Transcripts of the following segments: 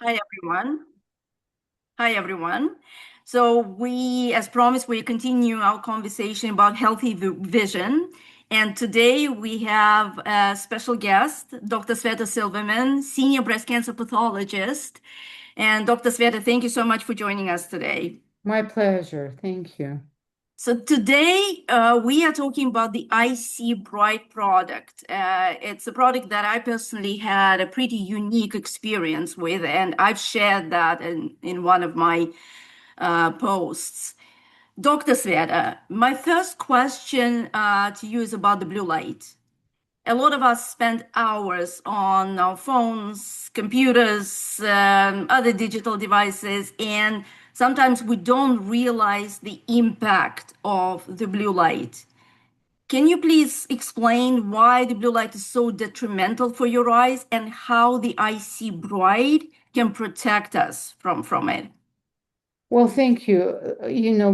Hi, everyone. Hi, everyone. So as promised, we continue our conversation about healthy vision. And today we have a special guest, Dr. Sveta Silverman, senior breast cancer pathologist. And Dr. Sveta, thank you so much for joining us today. My pleasure. Thank you. So today we are talking about the IC Bright product. It's a product that I personally had a pretty unique experience with, and I've shared that in one of my posts. Dr. Sveta, my first question to you is about the blue light. A lot of us spend hours on our phones, computers, other digital devices, and sometimes we don't realize the impact of the blue light. Can you please explain why the blue light is so detrimental for your eyes and how the IC Bright can protect us from it? Well, thank you.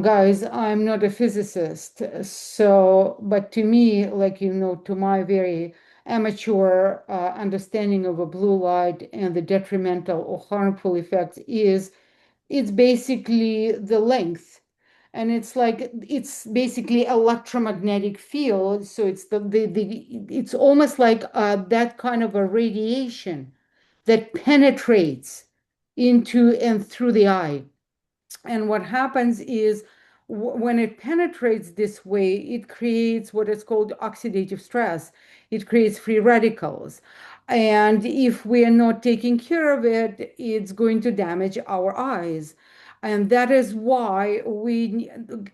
Guys, I'm not a physicist. But to me, to my very amateur understanding of a blue light and the detrimental or harmful effects it's basically the length. And it's basically electromagnetic field. So it's almost like that kind of a radiation that penetrates into and through the eye. And what happens is when it penetrates this way, it creates what is called oxidative stress. It creates free radicals. And if we are not taking care of it, it's going to damage our eyes. And that is why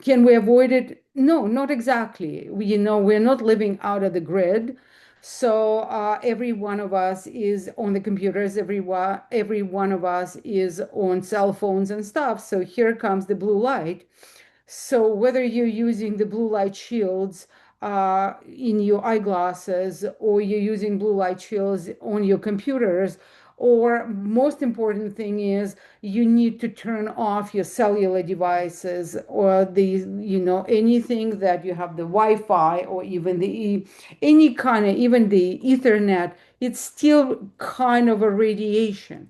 can we avoid it? No, not exactly. We're not living out of the grid. So every one of us is on the computers, every one of us is on cell phones and stuff. So here comes the blue light. So whether you're using the blue light shields in your eyeglasses, or you're using blue light shields on your computers, or most important thing is you need to turn off your cellular devices, or anything that you have the Wi-Fi, or even any kind of, even the Ethernet, it's still kind of a radiation.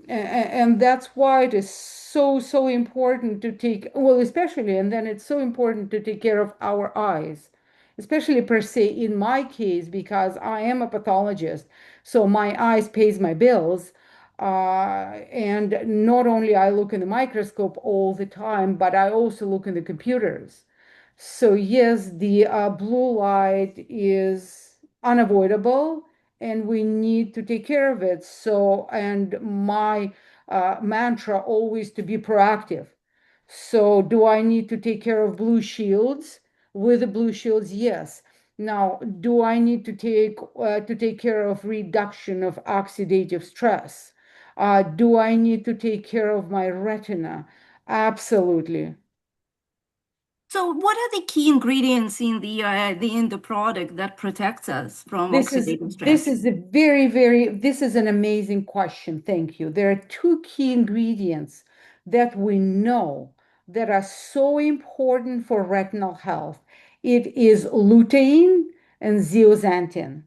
And that's why it is so important to take, well, especially, and then it's so important to take care of our eyes, especially per se in my case, because I am a pathologist. So my eyes pays my bills. And not only I look in the microscope all the time, but I also look in the computers. So yes, the blue light is unavoidable and we need to take care of it. So, and my mantra always to be proactive. So, do I need to take care of blue shields? With the blue shields, yes. Now, do I need to take care of reduction of oxidative stress? Do I need to take care of my retina? Absolutely. So, what are the key ingredients in the product that protects us from This is oxidative this stress? is a very this is an amazing question. Thank you. There are two key ingredients that we know that are so important for retinal health. It is lutein and zeaxanthin.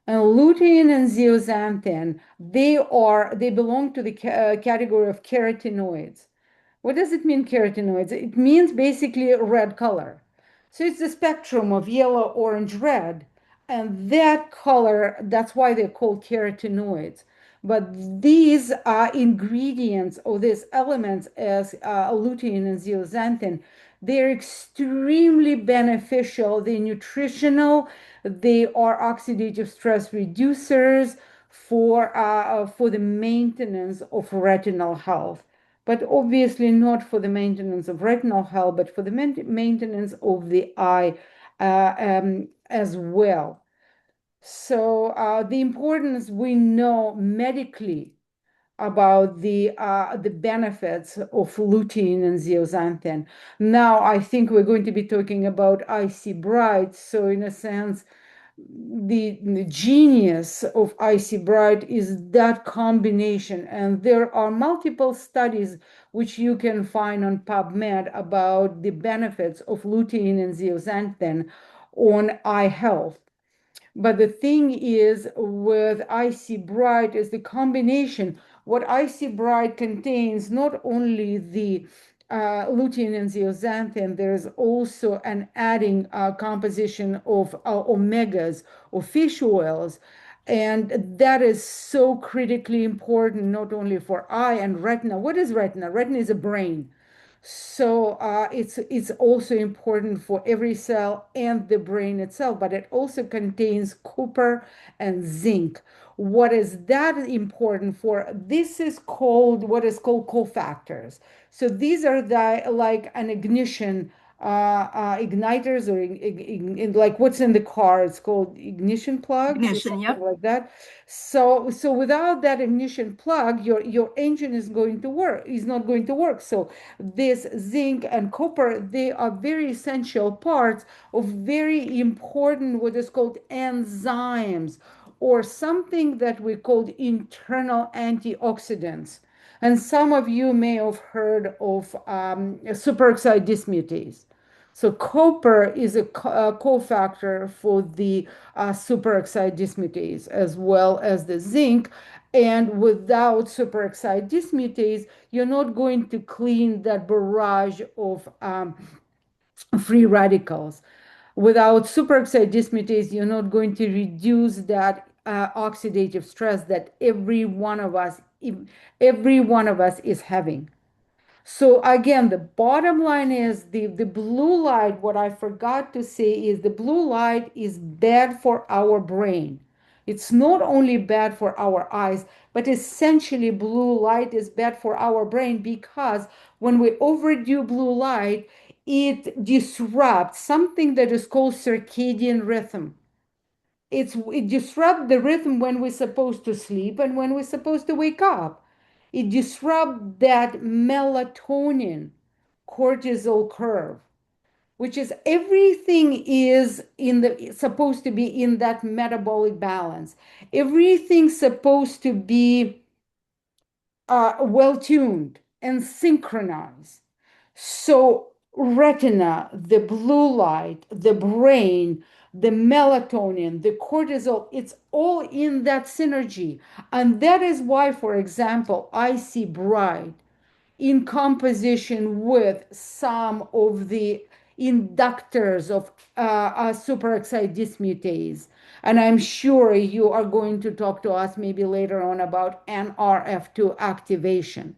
And lutein and zeaxanthin, they belong to the category of carotenoids. What does it mean, carotenoids? It means basically red color. So it's the spectrum of yellow, orange, red. And that color, that's why they're called carotenoids. But these ingredients or these elements, as lutein and zeaxanthin, they're extremely beneficial. They're nutritional. They are oxidative stress reducers for the maintenance of retinal health, but obviously not for the maintenance of retinal health, but for the maintenance of the eye as well. So the importance we know medically about the benefits of lutein and zeaxanthin. Now I think we're going to be talking about IC Bright. So in a sense, the genius of IC Bright is that combination. And there are multiple studies which you can find on PubMed about the benefits of lutein and zeaxanthin on eye health. But the thing is with Icy Bright is the combination. What Icy Bright contains not only the lutein and zeaxanthin, there's also an adding composition of omegas or fish oils. And that is so critically important, not only for eye and retina. What is retina? Retina is a brain. So it's also important for every cell and the brain itself, but it also contains copper and zinc. What is that important for? This is called what is called cofactors. So these are like an ignition igniters or like what's in the car. It's called ignition plugs or Ignition, something yep. like that. So without that ignition plug, your engine is not going to work. So this zinc and copper, they are very essential parts of very important what is called enzymes or something that we call internal antioxidants. And some of you may have heard of superoxide dismutase. So copper is a cofactor for the superoxide dismutase as well as the zinc. And without superoxide dismutase, you're not going to clean that barrage of free radicals. Without superoxide dismutase, you're not going to reduce that oxidative stress that every one of us is having. So again, the bottom line is the blue light, what I forgot to say is the blue light is bad for our brain. It's not only bad for our eyes, but essentially blue light is bad for our brain because when we overdo blue light, it disrupts something that is called circadian rhythm. It disrupts the rhythm when we're supposed to sleep and when we're supposed to wake up. It disrupts that melatonin cortisol curve, which is everything is in the supposed to be in that metabolic balance. Everything's supposed to be well tuned and synchronized. So, retina, the blue light, the brain, the melatonin, the cortisol, it's all in that synergy. And that is why, for example, I see bright in composition with some of the inductors of superoxide dismutase. And I'm sure you are going to talk to us maybe later on about NRF2 activation.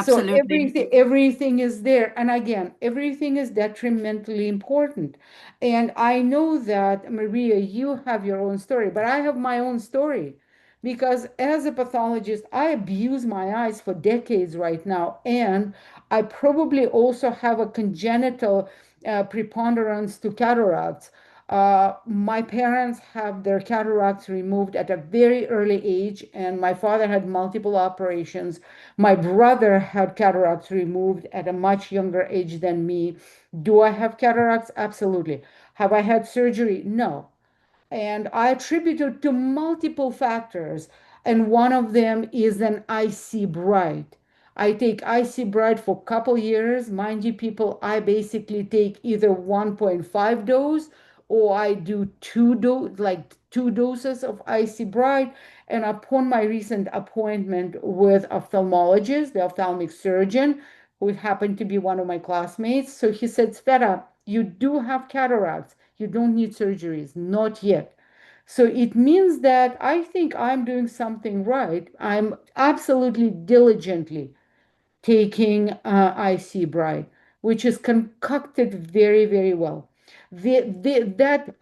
So Absolutely. everything is there. And again, everything is detrimentally important. And I know that, Maria, you have your own story, but I have my own story because as a pathologist, I abuse my eyes for decades right now. And I probably also have a congenital preponderance to cataracts. My parents have their cataracts removed at a very early age, and my father had multiple operations. My brother had cataracts removed at a much younger age than me. Do I have cataracts? Absolutely. Have I had surgery? No. And I attribute it to multiple factors. And one of them is an IC bright. I take IC bright for a couple years. Mind you, people, I basically take either 1.5 dose or I do two doses of IC bright. And upon my recent appointment with ophthalmologist, the ophthalmic surgeon, who happened to be one of my classmates, so he said, Sveta, you do have cataracts. You don't need surgeries, not yet. So it means that I think I'm doing something right. I'm absolutely diligently taking IC Bright, which is concocted very, very well. That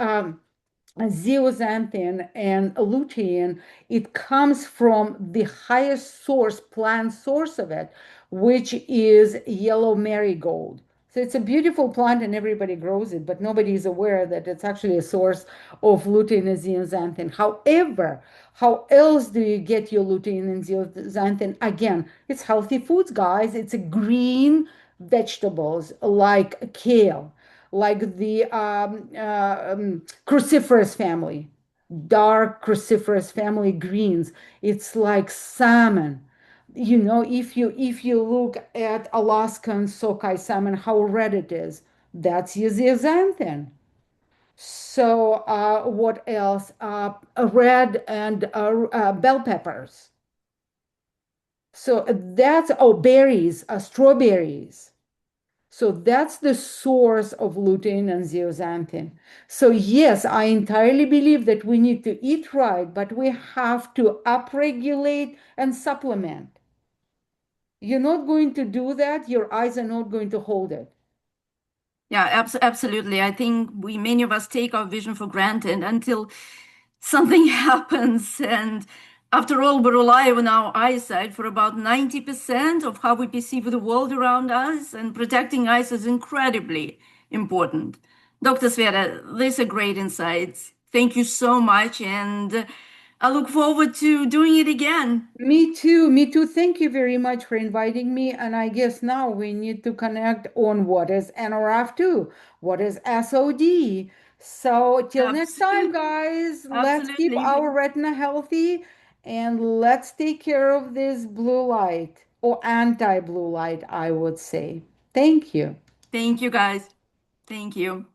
zeaxanthin and lutein, it comes from the highest source, plant source of it, which is yellow marigold. So it's a beautiful plant and everybody grows it, but nobody is aware that it's actually a source of lutein and zeaxanthin. However, how else do you get your lutein and zeaxanthin? Again, it's healthy foods, guys. It's a green vegetables like kale, like the cruciferous family, dark cruciferous family greens. It's like salmon. You know, if you look at Alaskan sockeye salmon, how red it is, that's your zeaxanthin. So, what else? Red and bell peppers. So that's, oh, berries, strawberries. So that's the source of lutein and zeaxanthin. So yes, I entirely believe that we need to eat right, but we have to upregulate and supplement. You're not going to do that, your eyes are not going to hold it. Yeah, absolutely. I think many of us take our vision for granted until something happens. And after all, we rely on our eyesight for about 90% of how we perceive the world around us, and protecting eyes is incredibly important. Dr. Sveta, these are great insights. Thank you so much. And I look forward to doing it again. Me too. Me too. Thank you very much for inviting me. And I guess now we need to connect on what is NRF2, what is SOD. So till next time, Absolutely. guys, let's keep Absolutely. our retina healthy and let's take care of this blue light or anti-blue light, I would say. Thank you. Thank you, guys. Thank you.